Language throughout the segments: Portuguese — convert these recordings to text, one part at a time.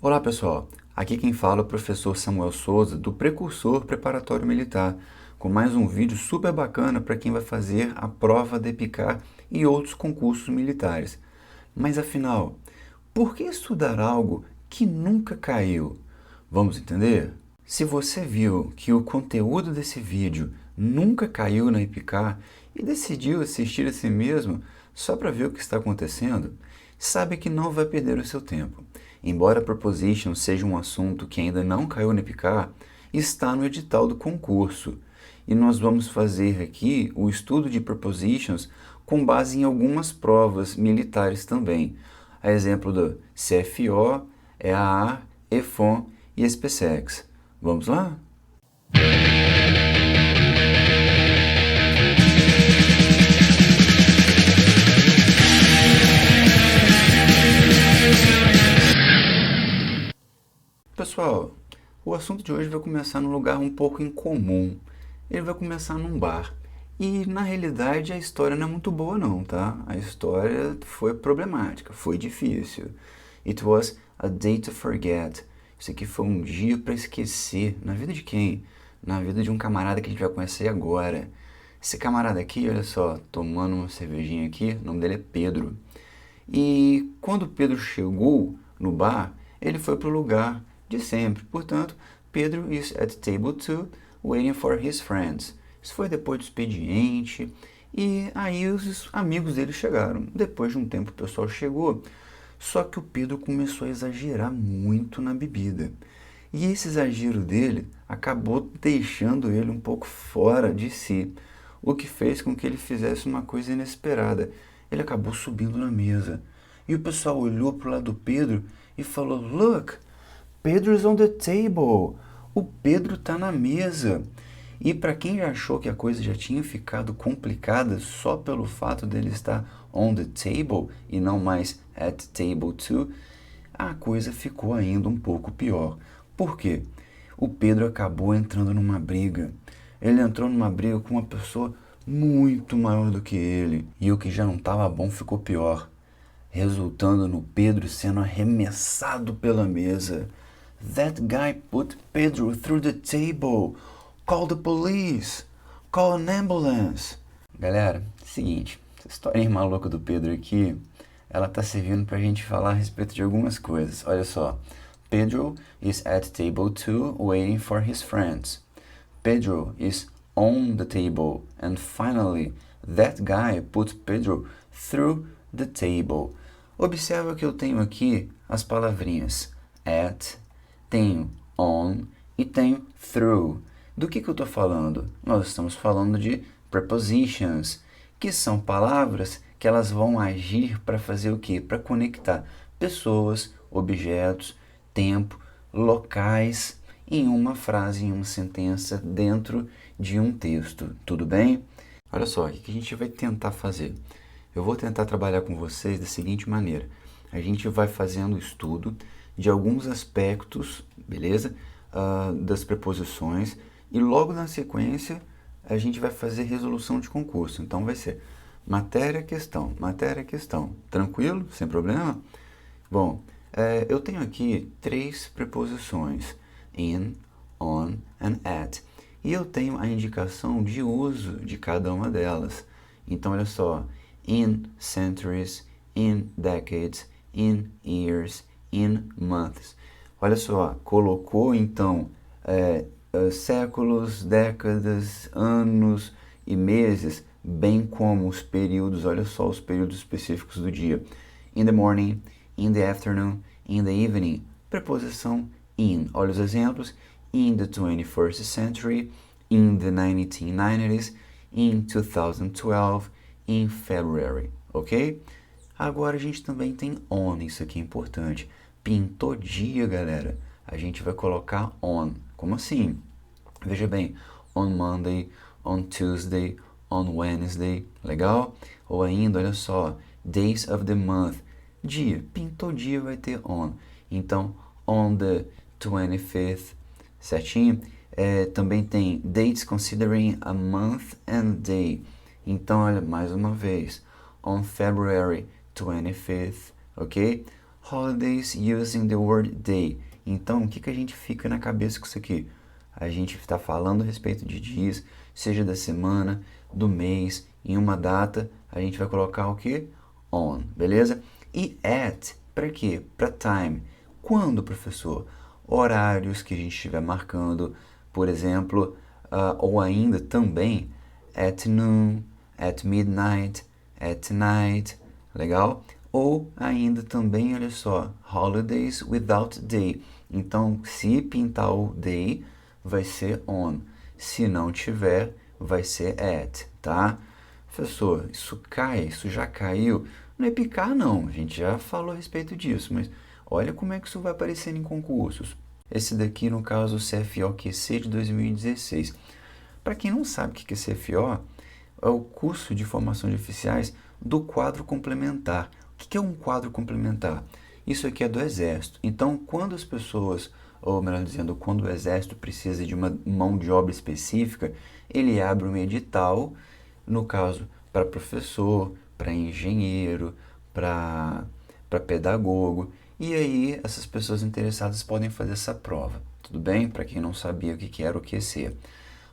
Olá pessoal, aqui quem fala é o professor Samuel Souza do Precursor Preparatório Militar, com mais um vídeo super bacana para quem vai fazer a prova da EPICAR e outros concursos militares. Mas afinal, por que estudar algo que nunca caiu? Vamos entender? Se você viu que o conteúdo desse vídeo nunca caiu na EPICAR e decidiu assistir a si mesmo só para ver o que está acontecendo, sabe que não vai perder o seu tempo. Embora a Preposition seja um assunto que ainda não caiu na EPICAR, está no edital do concurso. E nós vamos fazer aqui o estudo de Prepositions com base em algumas provas militares também. A exemplo do CFO, EAR, EFON e SPSEX. Vamos lá? Pessoal, o assunto de hoje vai começar num lugar um pouco incomum. Ele vai começar num bar. E, na realidade, a história não é muito boa não, tá? A história foi problemática, foi difícil. It was a day to forget. Isso aqui foi um dia para esquecer. Na vida de quem? Na vida de um camarada que a gente vai conhecer agora. Esse camarada aqui, olha só, tomando uma cervejinha aqui, o nome dele é Pedro. E quando Pedro chegou no bar, ele foi para o lugar de sempre. Portanto, Pedro is at table 2, waiting for his friends. Isso foi depois do expediente, e aí os amigos dele chegaram. Depois de um tempo o pessoal chegou, só que o Pedro começou a exagerar muito na bebida. E esse exagero dele acabou deixando ele um pouco fora de si, o que fez com que ele fizesse uma coisa inesperada. Ele acabou subindo na mesa. E o pessoal olhou para o lado do Pedro e falou: "Look, Pedro's on the table. O Pedro está na mesa." E para quem já achou que a coisa já tinha ficado complicada só pelo fato dele estar on the table e não mais at table 2, a coisa ficou ainda um pouco pior. Por quê? O Pedro acabou entrando numa briga. Ele entrou numa briga com uma pessoa muito maior do que ele. E o que já não estava bom ficou pior, resultando no Pedro sendo arremessado pela mesa. That guy put Pedro through the table. Call the police. Call an ambulance. Galera, seguinte, essa historinha maluca do Pedro aqui, ela tá servindo pra gente falar a respeito de algumas coisas. Olha só. Pedro is at table 2 waiting for his friends. Pedro is on the table. And finally, that guy put Pedro through the table. Observa que eu tenho aqui as palavrinhas at, tenho on e tenho through. Do que eu estou falando? Nós estamos falando de prepositions, que são palavras que elas vão agir para fazer o quê? Para conectar pessoas, objetos, tempo, locais em uma frase, em uma sentença, dentro de um texto. Tudo bem? Olha só, o que a gente vai tentar fazer? Eu vou tentar trabalhar com vocês da seguinte maneira. A gente vai fazendo o estudo de alguns aspectos, beleza? Das preposições, e logo na sequência a gente vai fazer resolução de concurso. Então vai ser matéria, questão, matéria, questão. Tranquilo? Sem problema? Bom, eu tenho aqui 3 preposições: in, on and at. E eu tenho a indicação de uso de cada uma delas. Então olha só, in centuries, in decades, in years, in months. Olha só, colocou então séculos, décadas, anos e meses, bem como os períodos, olha só os períodos específicos do dia. In the morning, in the afternoon, in the evening. Preposição in. Olha os exemplos. In the 21st century, in the 1990s, in 2012, in February. Ok? Agora a gente também tem on, isso aqui é importante. Pintou dia, galera, a gente vai colocar on. Como assim? Veja bem, on Monday, on Tuesday, on Wednesday, legal? Ou ainda, olha só, days of the month, dia, pintou dia vai ter on. Então, on the 25th, certinho? Também tem dates considering a month and day. Então, olha, mais uma vez, on February 25th, ok? holidays using the word day. Então, o que que a gente fica na cabeça com isso aqui? A gente está falando a respeito de dias, seja da semana, do mês, em uma data, a gente vai colocar o que? On, beleza? E at, para quê? Para time. Quando, professor? Horários que a gente estiver marcando, por exemplo, ou ainda também at noon, at midnight, at night, legal? Ou ainda também, olha só, holidays without day. Então, se pintar o day, vai ser on. Se não tiver, vai ser at, tá? Professor, isso já caiu. Não é picar, não. A gente já falou a respeito disso, mas olha como é que isso vai aparecer em concursos. Esse daqui, no caso, o CFO-QC de 2016. Para quem não sabe o que é CFO, é o curso de formação de oficiais do quadro complementar. O que é um quadro complementar? Isso aqui é do Exército. Então, quando as pessoas, ou melhor dizendo, quando o Exército precisa de uma mão de obra específica, ele abre um edital, no caso, para professor, para engenheiro, para pedagogo, e aí essas pessoas interessadas podem fazer essa prova. Tudo bem? Para quem não sabia o que era o QC.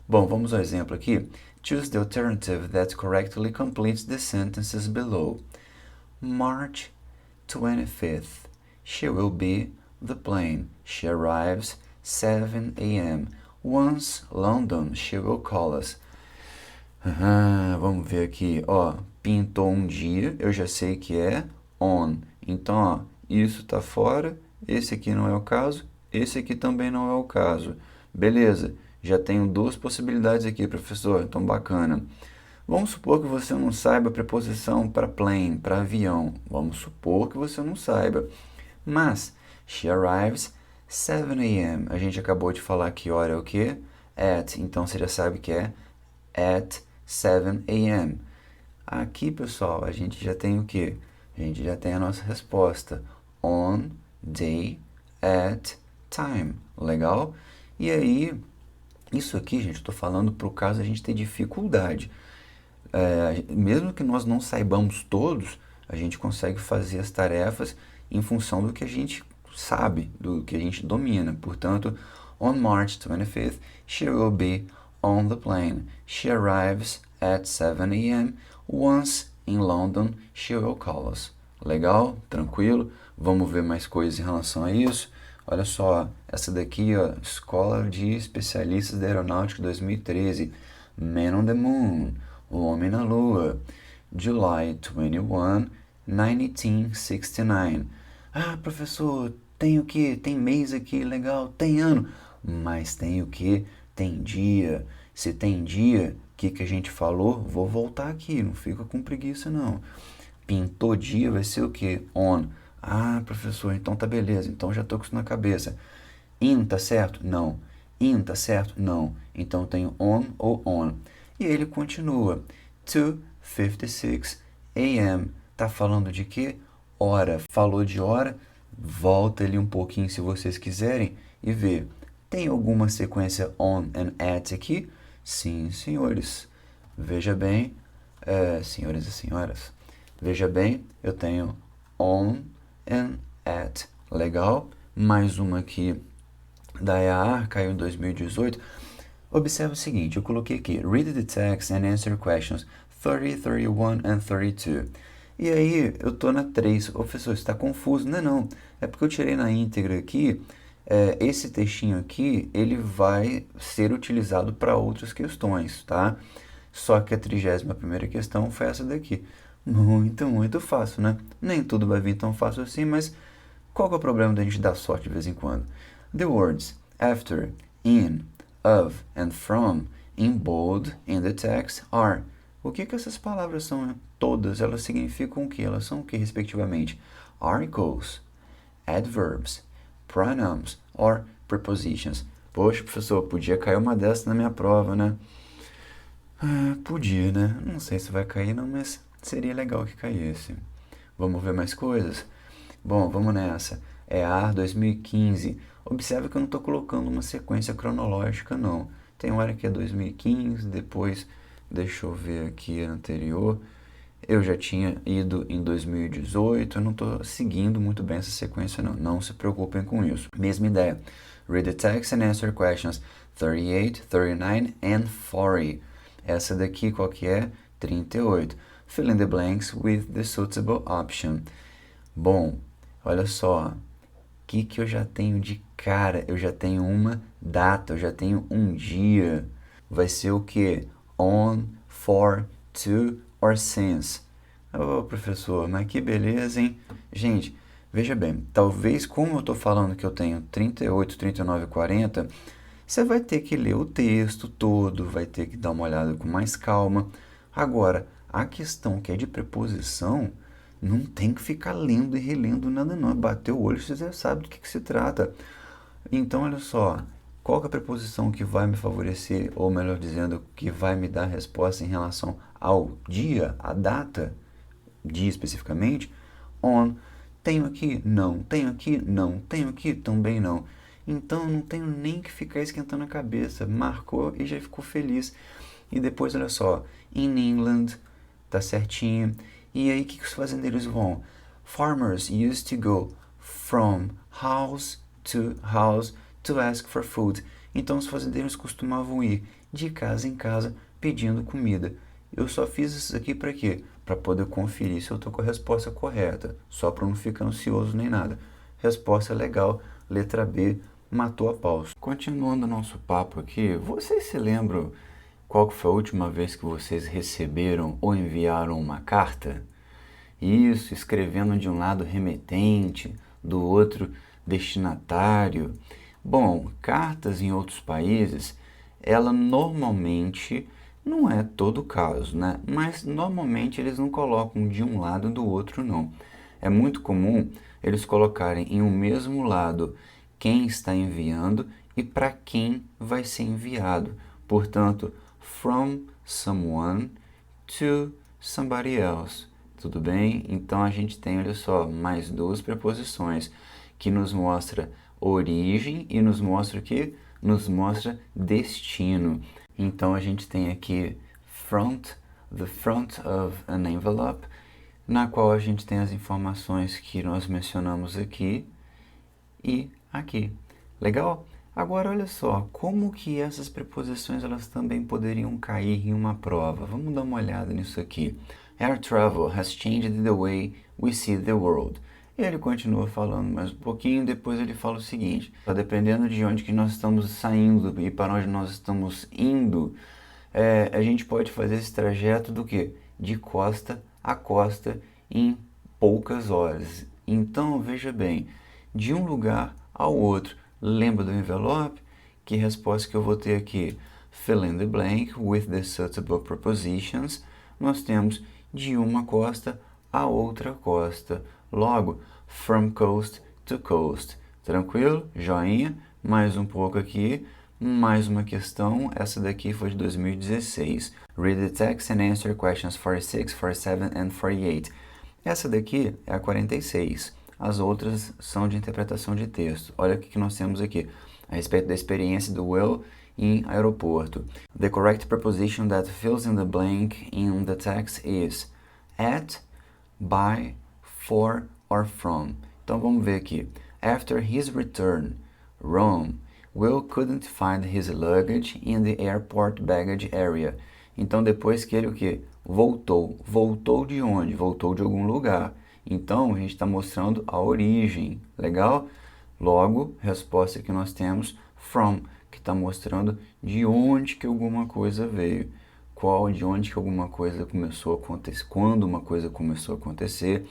Bom, vamos ao exemplo aqui. Choose the alternative that correctly completes the sentences below. March 25th. She will be the plane. She arrives 7 a.m. Once London, she will call us. Vamos ver aqui, ó, pintou um dia, eu já sei que é on. Então, ó, isso tá fora, esse aqui não é o caso, esse aqui também não é o caso. Beleza, já tenho duas possibilidades aqui, professor, então bacana. Vamos supor que você não saiba a preposição para plane, para avião. Vamos supor que você não saiba. Mas, she arrives 7 a.m. A gente acabou de falar que hora é o quê? At. Então, você já sabe que é at 7 a.m. Aqui, pessoal, a gente já tem o quê? A gente já tem a nossa resposta. On, day, at, time. Legal? E aí, isso aqui, gente, eu estou falando para o caso a gente ter dificuldade. Mesmo que nós não saibamos todos, a gente consegue fazer as tarefas em função do que a gente sabe, do que a gente domina. Portanto, on March 25th, she will be on the plane. She arrives at 7 a.m. Once in London, she will call us. Legal? Tranquilo? Vamos ver mais coisas em relação a isso. Olha só, essa daqui, ó, Escola de Especialistas da Aeronáutica 2013. Man on the Moon. O Homem na Lua. July 21, 1969. Ah, professor, tem o que? Tem mês aqui, legal, tem ano. Mas tem o que? Tem dia. Se tem dia, o que a gente falou? Vou voltar aqui, não fica com preguiça não. Pintou dia vai ser o que? On. Ah, professor, então tá beleza, então já tô com isso na cabeça. In, tá certo? Não. In, tá certo? Não. Então tem on ou on. E ele continua. 2:56 a.m. Tá falando de quê? Hora. Falou de hora? Volta ali um pouquinho se vocês quiserem e vê. Tem alguma sequência on and at aqui? Sim, senhores. Veja bem, senhores e senhoras. Veja bem, eu tenho on and at. Legal? Mais uma aqui da EAR, caiu em 2018. Observe o seguinte, eu coloquei aqui, read the text and answer questions 30, 31 and 32. E aí, eu tô na 3. Ô, professor, você está confuso? Não, não. É porque eu tirei na íntegra aqui. Esse textinho aqui, ele vai ser utilizado para outras questões, tá? Só que a 31ª questão foi essa daqui. Muito, muito fácil, né? Nem tudo vai vir tão fácil assim, mas qual que é o problema da gente dar sorte de vez em quando? The words after, in, of and from in bold in the text are. O que essas palavras são? Todas elas significam o que? Elas são o que, respectivamente? Articles, adverbs, pronouns or prepositions. Poxa, professor, podia cair uma dessas na minha prova, né? Podia, né? Não sei se vai cair não, mas seria legal que caísse. Vamos ver mais coisas? Bom, vamos nessa. EAR 2015. Observe que eu não estou colocando uma sequência cronológica, não. Tem hora que é 2015, depois, deixa eu ver aqui, anterior. Eu já tinha ido em 2018, eu não estou seguindo muito bem essa sequência não, não se preocupem com isso. Mesma ideia. Read the text and answer questions 38, 39 and 40. Essa daqui qual que é? 38. Fill in the blanks with the suitable option. Bom, olha só, o que eu já tenho de cara? Eu já tenho uma data, eu já tenho um dia. Vai ser o que? On, for, to or since. Ô, professor, mas que beleza, hein? Gente, veja bem, talvez como eu estou falando que eu tenho 38, 39 e 40, você vai ter que ler o texto todo, vai ter que dar uma olhada com mais calma. Agora, a questão que é de preposição, não tem que ficar lendo e relendo nada não. Bateu o olho, você já sabe do que se trata. Então, olha só, qual que é a preposição que vai me favorecer, ou melhor dizendo, que vai me dar a resposta em relação ao dia, a data, dia especificamente? On. Tenho aqui? Não. Tenho aqui? Não. Tenho aqui? Também não. Então, não tenho nem que ficar esquentando a cabeça. Marcou e já ficou feliz. E depois, olha só, in England, tá certinho. E aí, o que os fazendeiros vão? Farmers used to go from house to ask for food. Então, os fazendeiros costumavam ir de casa em casa pedindo comida. Eu só fiz isso aqui para quê? Para poder conferir se eu estou com a resposta correta, só para não ficar ansioso nem nada. Resposta legal, letra B, matou a pau. Continuando nosso papo aqui, vocês se lembram qual foi a última vez que vocês receberam ou enviaram uma carta? Isso, escrevendo de um lado remetente, do outro destinatário. Bom, cartas em outros países, ela normalmente, não é todo o caso, né? Mas normalmente eles não colocam de um lado do outro, não. É muito comum eles colocarem em um mesmo lado quem está enviando e para quem vai ser enviado. Portanto, from someone to somebody else. Tudo bem? Então a gente tem, olha só, mais duas preposições que nos mostra origem e nos mostra o quê? Nos mostra destino. Então a gente tem aqui the front of an envelope, na qual a gente tem as informações que nós mencionamos aqui e aqui. Legal? Agora olha só, como que essas preposições elas também poderiam cair em uma prova? Vamos dar uma olhada nisso aqui. Air travel has changed the way we see the world. Ele continua falando mais um pouquinho, depois ele fala o seguinte: dependendo de onde que nós estamos saindo e para onde nós estamos indo, a gente pode fazer esse trajeto do que? De costa a costa em poucas horas. Então, veja bem, de um lugar ao outro. Lembra do envelope? Que resposta que eu vou ter aqui? Fill in the blank with the suitable prepositions. Nós temos de uma costa a outra costa. Logo, from coast to coast. Tranquilo? Joinha. Mais um pouco aqui. Mais uma questão. Essa daqui foi de 2016. Read the text and answer questions 46, 47 and 48. Essa daqui é a 46. As outras são de interpretação de texto. Olha o que nós temos aqui a respeito da experiência do Will em aeroporto. The correct preposition that fills in the blank in the text is at, by, for or from. Então vamos ver aqui. After his return, Rome, Will couldn't find his luggage in the airport baggage area. Então depois que ele o quê? Voltou. Voltou de onde? Voltou de algum lugar. Então, a gente está mostrando a origem, legal? Logo, resposta que nós temos, from, que está mostrando de onde que alguma coisa veio. De onde que alguma coisa começou a acontecer, quando uma coisa começou a acontecer,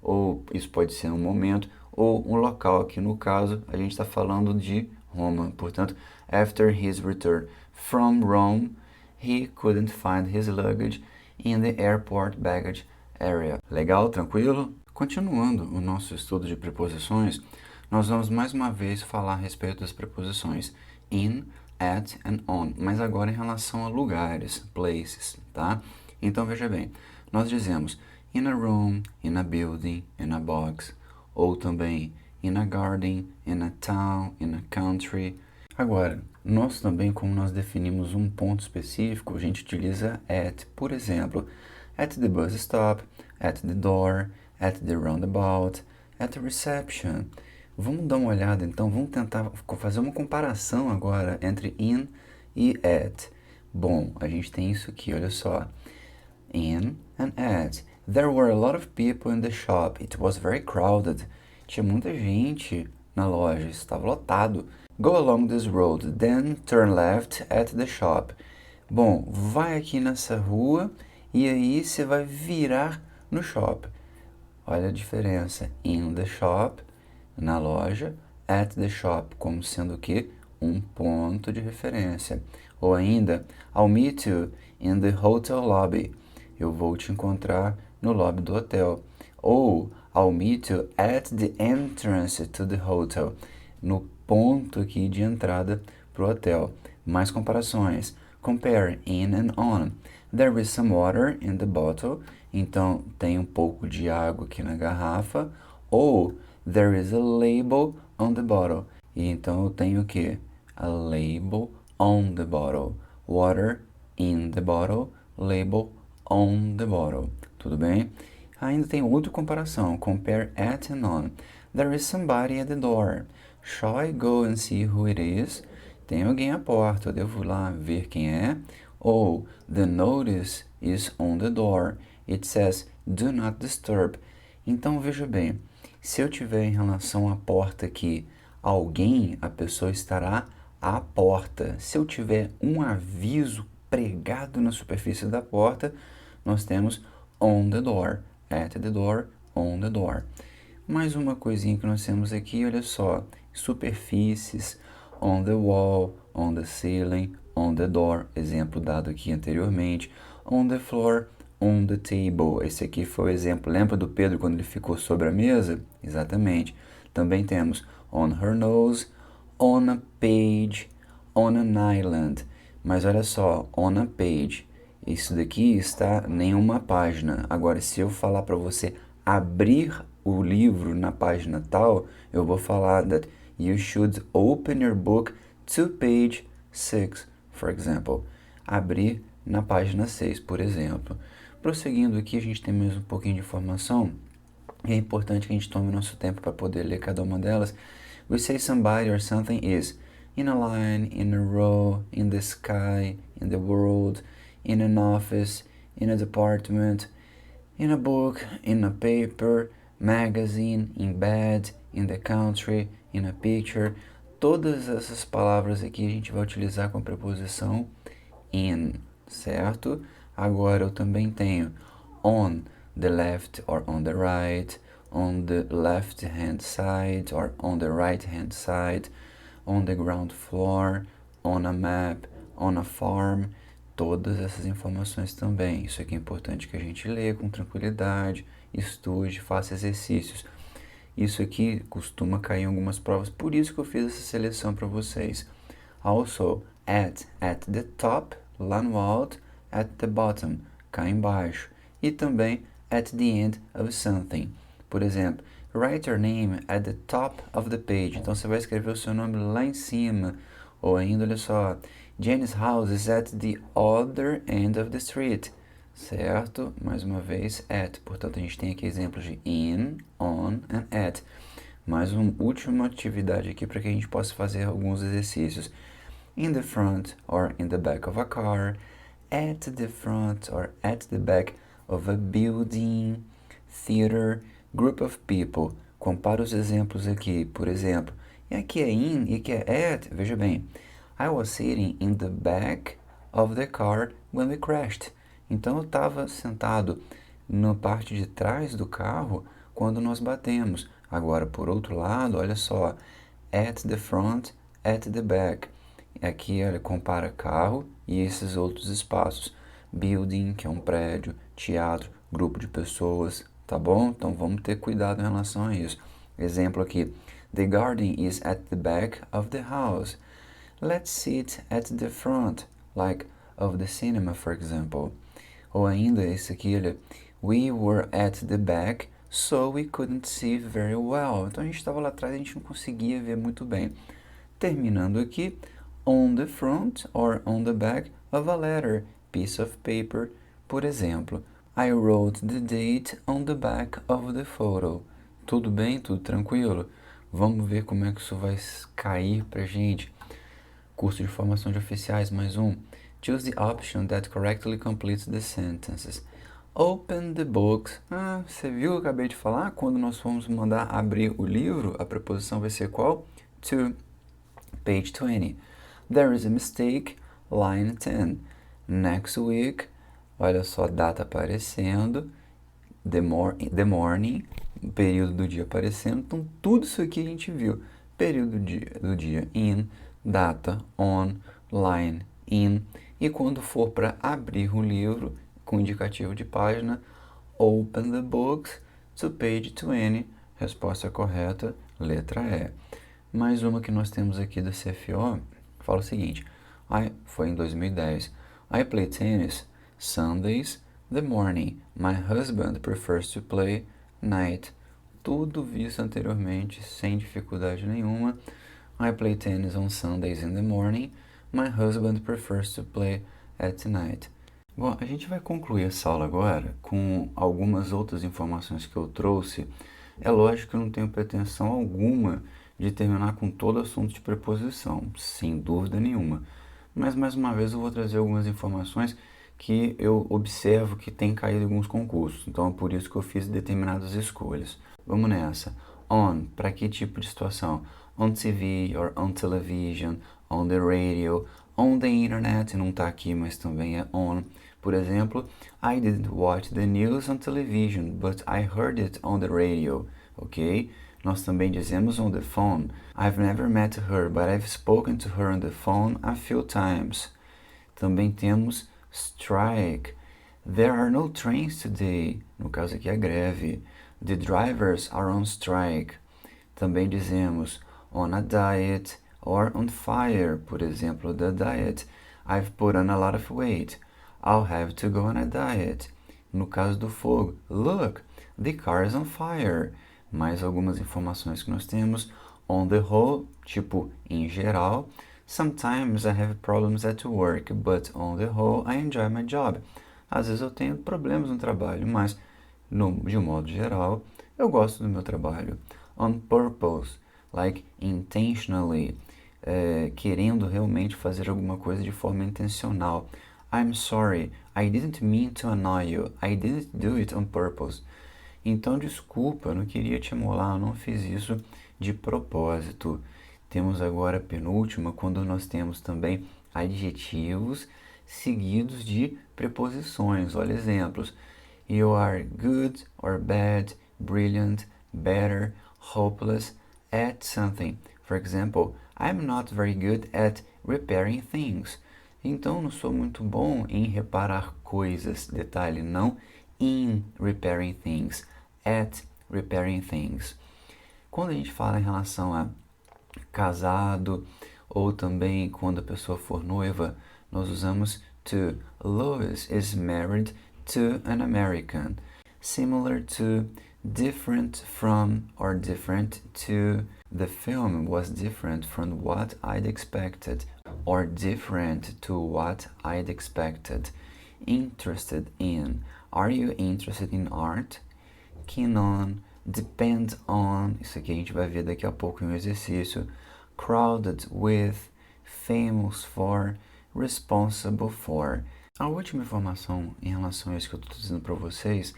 ou isso pode ser um momento, ou um local. Aqui no caso, a gente está falando de Roma. Portanto, after his return from Rome, he couldn't find his luggage in the airport baggage area. Legal? Tranquilo? Continuando o nosso estudo de preposições, nós vamos mais uma vez falar a respeito das preposições in, at and on, mas agora em relação a lugares, places, tá? Então veja bem, nós dizemos in a room, in a building, in a box, ou também in a garden, in a town, in a country. Agora, nós também, como nós definimos um ponto específico, a gente utiliza at. Por exemplo, at the bus stop, at the door, at the roundabout, at the reception. Vamos dar uma olhada então, vamos tentar fazer uma comparação agora entre in e at. Bom, a gente tem isso aqui, olha só. In and at. There were a lot of people in the shop. It was very crowded. Tinha muita gente na loja, estava lotado. Go along this road, then turn left at the shop. Bom, vai aqui nessa rua e aí você vai virar no shopping. Olha a diferença. In the shop, na loja, at the shop, como sendo o quê? Um ponto de referência. Ou ainda, I'll meet you in the hotel lobby. Eu vou te encontrar no lobby do hotel. Ou, I'll meet you at the entrance to the hotel. No ponto aqui de entrada para o hotel. Mais comparações. Compare in and on. There is some water in the bottle. Então, tem um pouco de água aqui na garrafa. Ou, there is a label on the bottle. E então eu tenho o quê? A label on the bottle. Water in the bottle. Label on the bottle. Tudo bem? Ainda tem outra comparação. Compare at and on. There is somebody at the door. Shall I go and see who it is? Tem alguém à porta. Eu devo ir lá ver quem é? Ou, the notice is on the door. It says, do not disturb. Então, veja bem. Se eu tiver em relação à porta aqui, alguém, a pessoa estará à porta. Se eu tiver um aviso pregado na superfície da porta, nós temos on the door, at the door, on the door. Mais uma coisinha que nós temos aqui, olha só, superfícies, on the wall, on the ceiling, on the door, exemplo dado aqui anteriormente, on the floor, on the table. Esse aqui foi o exemplo. Lembra do Pedro quando ele ficou sobre a mesa? Exatamente. Também temos on her nose, on a page, on an island. Mas olha só, on a page. Isso daqui está em uma página. Agora, se eu falar para você abrir o livro na página tal, eu vou falar that you should open your book to page 6, for example. Abrir na página 6, por exemplo. Prosseguindo aqui, a gente tem mais um pouquinho de informação. É importante que a gente tome nosso tempo para poder ler cada uma delas. We say somebody or something is in a line, in a row, in the sky, in the world, in an office, in a department, in a book, in a paper, magazine, in bed, in the country, in a picture. Todas essas palavras aqui a gente vai utilizar com a preposição in, certo? Agora eu também tenho on the left or on the right, on the left hand side or on the right hand side, on the ground floor, on a map, on a farm. Todas essas informações também. Isso aqui é importante que a gente leia com tranquilidade, estude, faça exercícios. Isso aqui costuma cair em algumas provas, por isso que eu fiz essa seleção para vocês. Also, at the top, lá no alto, at the bottom, cá embaixo. E também at the end of something. Por exemplo, write your name at the top of the page. Então você vai escrever o seu nome lá em cima. Ou ainda, olha só, Jenny's house is at the other end of the street. Certo? Mais uma vez, at. Portanto, a gente tem aqui exemplos de in, on and at. Mais uma última atividade aqui para que a gente possa fazer alguns exercícios. In the front or in the back of a car. At the front or at the back of a building, theater, group of people. Compara os exemplos aqui. Por exemplo, e aqui é in e aqui é at. Veja bem. I was sitting in the back of the car when we crashed. Então eu estava sentado na parte de trás do carro quando nós batemos. Agora, por outro lado, olha só. At the front, at the back. Aqui ele compara carro e esses outros espaços. Building, que é um prédio, teatro, grupo de pessoas, tá bom? Então vamos ter cuidado em relação a isso. Exemplo aqui. The garden is at the back of the house. Let's sit at the front, like of the cinema, for example. Ou ainda esse aqui, olha. We were at the back, so we couldn't see very well. Então a gente estava lá atrás e a gente não conseguia ver muito bem. Terminando aqui. On the front or on the back of a letter, piece of paper, por exemplo. I wrote the date on the back of the photo. Tudo bem? Tudo tranquilo? Vamos ver como é que isso vai cair pra gente. Curso de formação de oficiais, mais um. Choose the option that correctly completes the sentences. Open the books. Ah, você viu? Eu acabei de falar. Quando nós formos mandar abrir o livro, a preposição vai ser qual? To. Page 20. There is a mistake. Line 10. Next week. Olha só a data aparecendo. The morning. Período do dia aparecendo. Então, tudo isso aqui a gente viu. Período do dia in. Data on. Line in. E quando for para abrir o livro, com indicativo de página, open the books to page 20. Resposta correta, letra E. Mais uma que nós temos aqui da CFO, fala o seguinte, foi em 2010. I play tennis Sundays the morning. My husband prefers to play night. Tudo visto anteriormente, sem dificuldade nenhuma. I play tennis on Sundays in the morning. My husband prefers to play at night. Bom, a gente vai concluir essa aula agora com algumas outras informações que eu trouxe. É lógico que eu não tenho pretensão alguma de terminar com todo assunto de preposição, sem dúvida nenhuma. Mas, mais uma vez, eu vou trazer algumas informações que eu observo que tem caído em alguns concursos. Então, é por isso que eu fiz determinadas escolhas. Vamos nessa. On, para que tipo de situação? On TV or on television, on the radio, on the internet, não está aqui, mas também é on. Por exemplo, I didn't watch the news on television, but I heard it on the radio, ok? Nós também dizemos on the phone. I've never met her, but I've spoken to her on the phone a few times. Também temos strike. There are no trains today. No caso aqui é greve. The drivers are on strike. Também dizemos on a diet or on fire. Por exemplo, the diet. I've put on a lot of weight. I'll have to go on a diet. No caso do fogo, look, the car is on fire. Mais algumas informações que nós temos. On the whole, tipo, em geral. Sometimes I have problems at work, but on the whole, I enjoy my job. Às vezes eu tenho problemas no trabalho, mas, de um modo geral, eu gosto do meu trabalho. On purpose, like intentionally, querendo realmente fazer alguma coisa de forma intencional. I'm sorry, I didn't mean to annoy you. I didn't do it on purpose. Então, desculpa, eu não queria te amolar, eu não fiz isso de propósito. Temos agora a penúltima, quando nós temos também adjetivos seguidos de preposições. Olha exemplos. You are good or bad, brilliant, better, hopeless at something. For example, I'm not very good at repairing things. Então, não sou muito bom em reparar coisas. Detalhe, não in repairing things, at repairing things. Quando a gente fala em relação a casado ou também quando a pessoa for noiva, nós usamos to. Lois is married to an American. Similar to, different from or different to. The film was different from what I'd expected, or different to what I'd expected. Interested in. Are you interested in art? Keen on, depend on. Isso aqui a gente vai ver daqui a pouco em um exercício. Crowded with, famous for, responsible for. A última informação em relação a isso que eu estou dizendo para vocês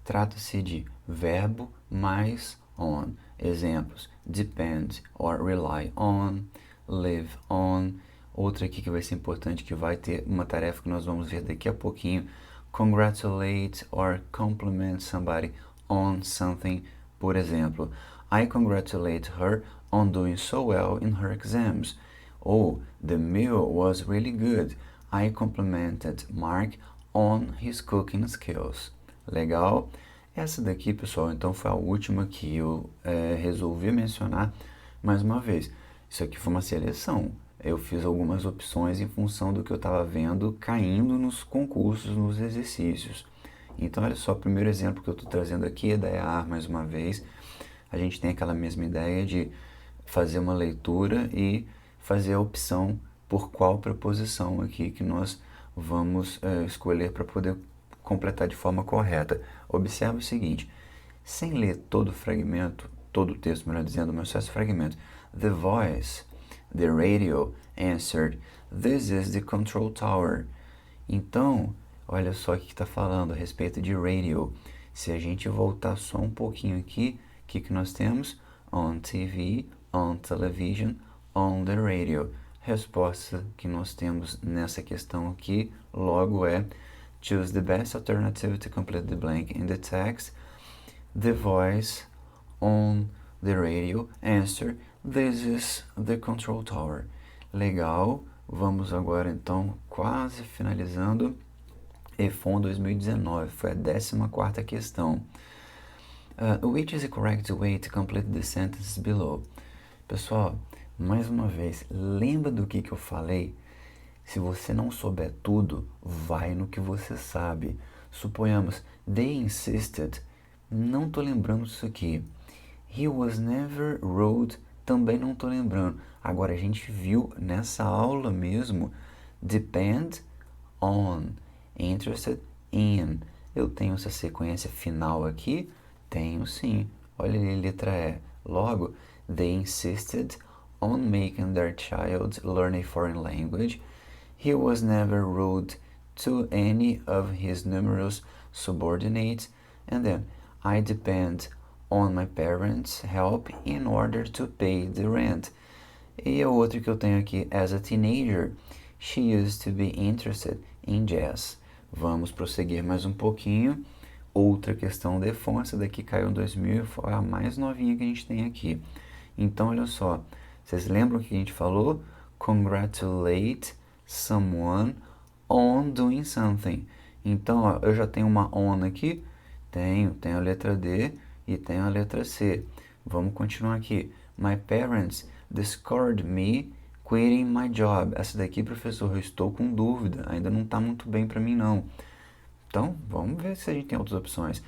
trata-se de verbo mais on. Exemplos: depend or rely on, live on. Outra aqui que vai ser importante, que vai ter uma tarefa que nós vamos ver daqui a pouquinho: congratulate or compliment somebody on something. Por exemplo, I congratulate her on doing so well in her exams. Ou, the meal was really good. I complimented Mark on his cooking skills. Legal? Essa daqui, pessoal, então foi a última que eu resolvi mencionar mais uma vez. Isso aqui foi uma seleção. Eu fiz algumas opções em função do que eu estava vendo caindo nos concursos, nos exercícios. Então, olha só, o primeiro exemplo que eu estou trazendo aqui é da EAR, mais uma vez. A gente tem aquela mesma ideia de fazer uma leitura e fazer a opção por qual preposição aqui que nós vamos escolher para poder completar de forma correta. Observe o seguinte, sem ler todo o fragmento, todo o texto, melhor dizendo, mas só esse fragmento. The voice, the radio answered, this is the control tower. Então, olha só o que está falando a respeito de radio. Se a gente voltar só um pouquinho aqui, o que nós temos? On TV, on television, on the radio. Resposta que nós temos nessa questão aqui, logo é choose the best alternative to complete the blank in the text. The voice on the radio answer, this is the control tower. Legal, vamos agora então quase finalizando. EFON 2019, foi a 14ª questão. Which is the correct way to complete the sentences below? Pessoal, mais uma vez, lembra do que eu falei? Se você não souber tudo, vai no que você sabe. Suponhamos, they insisted, não estou lembrando disso aqui. He was never rude, também não estou lembrando. Agora, a gente viu nessa aula mesmo, depend on, interested in. Eu tenho essa sequência final aqui? Tenho sim. Olha ali a letra E. Logo, they insisted on making their child learn a foreign language. He was never rude to any of his numerous subordinates. And then, I depend on my parents' help in order to pay the rent. E a outra que eu tenho aqui, as a teenager, she used to be interested in jazz. Vamos prosseguir mais um pouquinho. Outra questão de EFON, essa daqui caiu em 2000, foi a mais novinha que a gente tem aqui. Então, olha só, vocês lembram o que a gente falou? Congratulate someone on doing something. Então, ó, eu já tenho uma on aqui, tenho a letra D e tenho a letra C. Vamos continuar aqui. My parents discouraged me quitting my job. Essa daqui, professor, eu estou com dúvida, ainda não está muito bem para mim não. Então, vamos ver se a gente tem outras opções.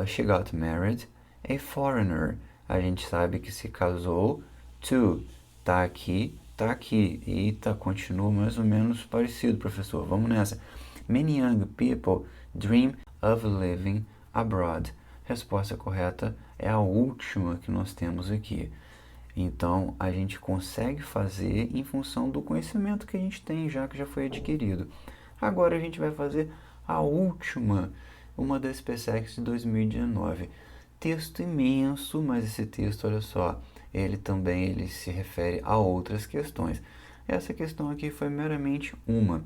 She got married, a foreigner. A gente sabe que se casou, to. Tá aqui, tá aqui. Eita, continua mais ou menos parecido, professor. Vamos nessa. Many young people dream of living abroad. Resposta correta é a última que nós temos aqui. Então, a gente consegue fazer em função do conhecimento que a gente tem já, que já foi adquirido. Agora a gente vai fazer a última, uma das SPSEC de 2019. Texto imenso, mas esse texto, olha só, ele se refere a outras questões. Essa questão aqui foi meramente uma.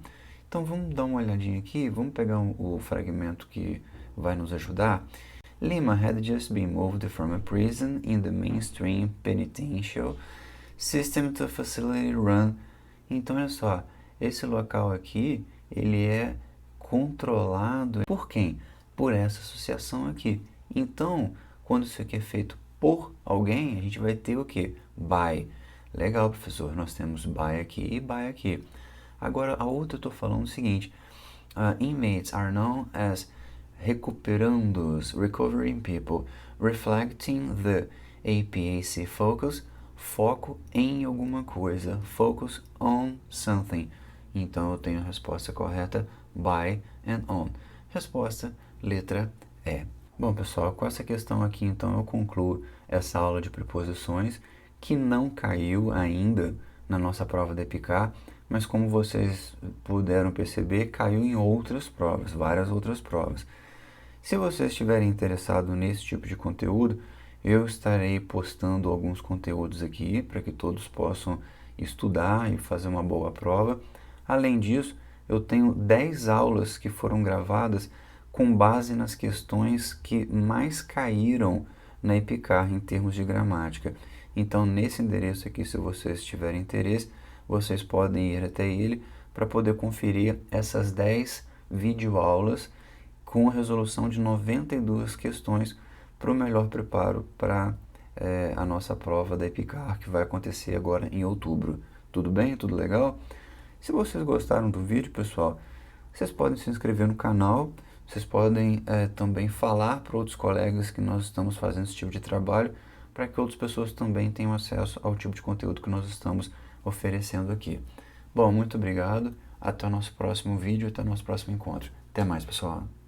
Então vamos dar uma olhadinha aqui, vamos pegar o fragmento que vai nos ajudar. Lima had just been moved from a prison in the mainstream penitential system to facility run. Então olha só, esse local aqui, ele é controlado por quem? Por essa associação aqui. Então, quando isso aqui é feito por alguém, a gente vai ter o quê? By. Legal, professor, nós temos by aqui e by aqui. Agora, a outra eu estou falando o seguinte, inmates are known as recuperandos, recovering people, reflecting the APAC focus, foco em alguma coisa, focus on something. Então, eu tenho a resposta correta, by and on. Resposta, letra E. Bom, pessoal, com essa questão aqui, então, eu concluo essa aula de preposições, que não caiu ainda na nossa prova da EPICAR, mas como vocês puderam perceber, caiu em outras provas, várias outras provas. Se vocês estiverem interessados nesse tipo de conteúdo, eu estarei postando alguns conteúdos aqui, para que todos possam estudar e fazer uma boa prova. Além disso, eu tenho 10 aulas que foram gravadas com base nas questões que mais caíram na EPICAR em termos de gramática. Então, nesse endereço aqui, se vocês tiverem interesse, vocês podem ir até ele para poder conferir essas 10 videoaulas com a resolução de 92 questões para o melhor preparo para a nossa prova da EPICAR, que vai acontecer agora em outubro. Tudo bem? Tudo legal? Se vocês gostaram do vídeo, pessoal, vocês podem se inscrever no canal, vocês podem também falar para outros colegas que nós estamos fazendo esse tipo de trabalho, para que outras pessoas também tenham acesso ao tipo de conteúdo que nós estamos oferecendo aqui. Bom, muito obrigado, até o nosso próximo vídeo, até o nosso próximo encontro. Até mais, pessoal!